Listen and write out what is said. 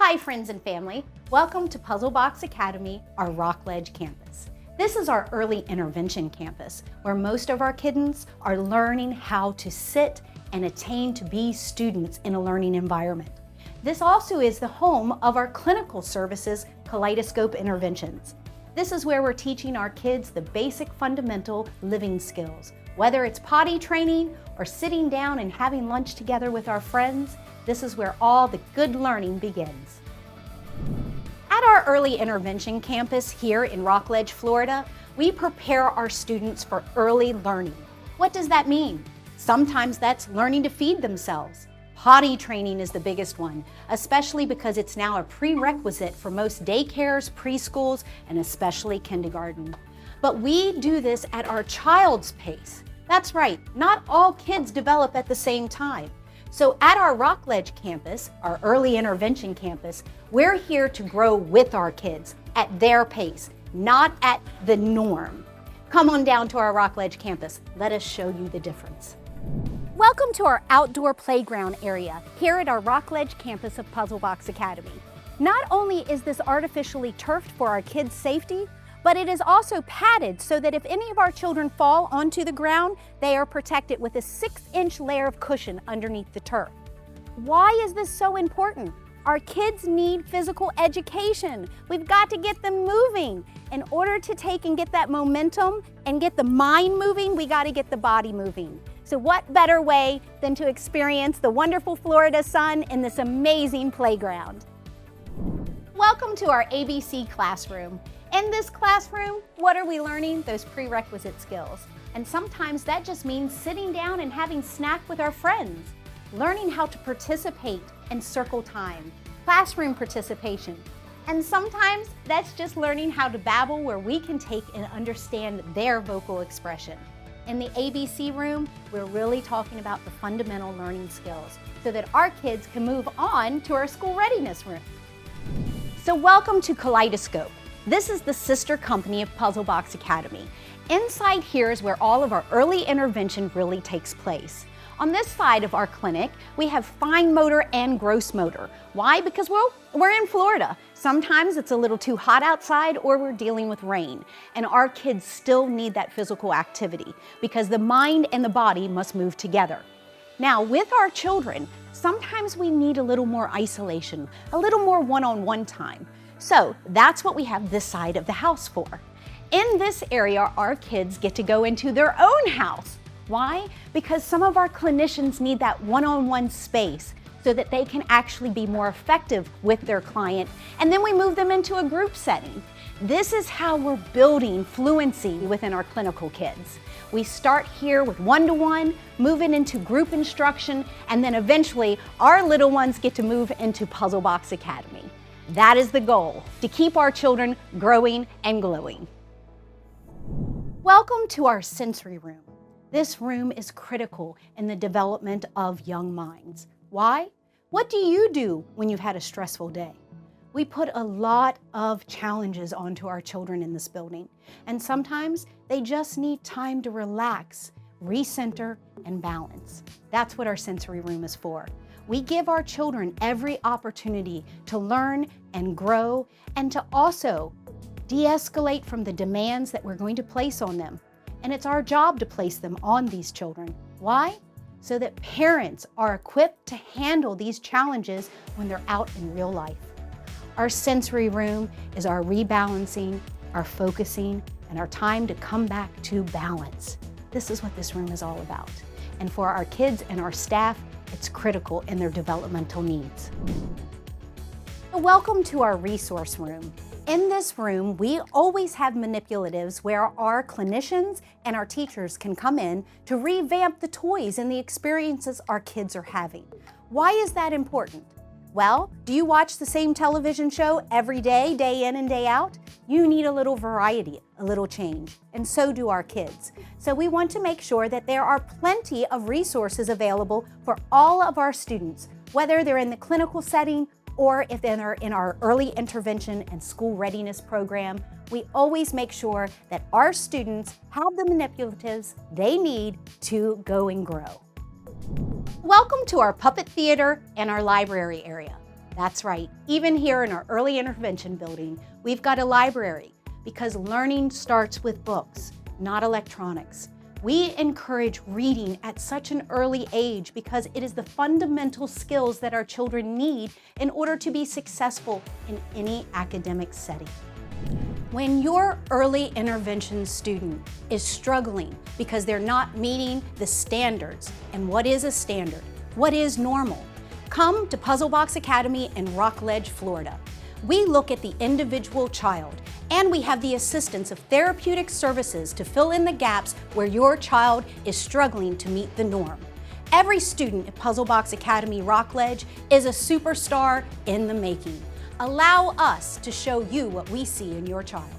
Hi friends and family, welcome to Puzzle Box Academy, our Rockledge campus. This is our early intervention campus where most of our kittens are learning how to sit and attain to be students in a learning environment. This also is the home of our clinical services, Kaleidoscope Interventions. This is where we're teaching our kids the basic fundamental living skills. Whether it's potty training or sitting down and having lunch together with our friends, this is where all the good learning begins. At our early intervention campus here in Rockledge, Florida, we prepare our students for early learning. What does that mean? Sometimes that's learning to feed themselves. Potty training is the biggest one, especially because it's now a prerequisite for most daycares, preschools, and especially kindergarten. But we do this at our child's pace. That's right, not all kids develop at the same time. So at our Rockledge campus, our early intervention campus, we're here to grow with our kids at their pace, not at the norm. Come on down to our Rockledge campus. Let us show you the difference. Welcome to our outdoor playground area here at our Rockledge campus of Puzzle Box Academy. Not only is this artificially turfed for our kids' safety, but it is also padded so that if any of our children fall onto the ground, they are protected with a 6-inch layer of cushion underneath the turf. Why is this so important? Our kids need physical education. We've got to get them moving. In order to take and get that momentum and get the mind moving, we got to get the body moving. So what better way than to experience the wonderful Florida sun in this amazing playground? Welcome to our ABC classroom. In this classroom, what are we learning? Those prerequisite skills. And sometimes that just means sitting down and having snack with our friends, learning how to participate and circle time, classroom participation. And sometimes that's just learning how to babble where we can take and understand their vocal expression. In the ABC room, we're really talking about the fundamental learning skills so that our kids can move on to our school readiness room. So welcome to Kaleidoscope. This is the sister company of Puzzle Box Academy. Inside here is where all of our early intervention really takes place. On this side of our clinic, we have fine motor and gross motor. Why? Because, well, we're in Florida. Sometimes it's a little too hot outside or we're dealing with rain. And our kids still need that physical activity because the mind and the body must move together. Now, with our children, sometimes we need a little more isolation, a little more one-on-one time. So that's what we have this side of the house for. In this area, our kids get to go into their own house. Why? Because some of our clinicians need that one-on-one space so that they can actually be more effective with their client, and then we move them into a group setting. This is how we're building fluency within our clinical kids. We start here with one-to-one, moving into group instruction, and then eventually our little ones get to move into Puzzle Box Academy. That is the goal, to keep our children growing and glowing. Welcome to our sensory room. This room is critical in the development of young minds. Why? What do you do when you've had a stressful day? We put a lot of challenges onto our children in this building, and sometimes they just need time to relax, recenter, and balance. That's what our sensory room is for. We give our children every opportunity to learn and grow and to also de-escalate from the demands that we're going to place on them. And it's our job to place them on these children. Why? So that parents are equipped to handle these challenges when they're out in real life. Our sensory room is our rebalancing, our focusing, and our time to come back to balance. This is what this room is all about. And for our kids and our staff, it's critical in their developmental needs. Welcome to our resource room. In this room, we always have manipulatives where our clinicians and our teachers can come in to revamp the toys and the experiences our kids are having. Why is that important? Well, do you watch the same television show every day, day in and day out? You need a little variety, a little change, and so do our kids. So we want to make sure that there are plenty of resources available for all of our students, whether they're in the clinical setting or if they're in our early intervention and school readiness program. We always make sure that our students have the manipulatives they need to go and grow. Welcome to our puppet theater and our library area. That's right. Even here in our early intervention building, we've got a library because learning starts with books, not electronics. We encourage reading at such an early age because it is the fundamental skills that our children need in order to be successful in any academic setting. When your early intervention student is struggling because they're not meeting the standards, and what is a standard? What is normal? Come to Puzzle Box Academy in Rockledge, Florida. We look at the individual child, and we have the assistance of therapeutic services to fill in the gaps where your child is struggling to meet the norm. Every student at Puzzle Box Academy Rockledge is a superstar in the making. Allow us to show you what we see in your child.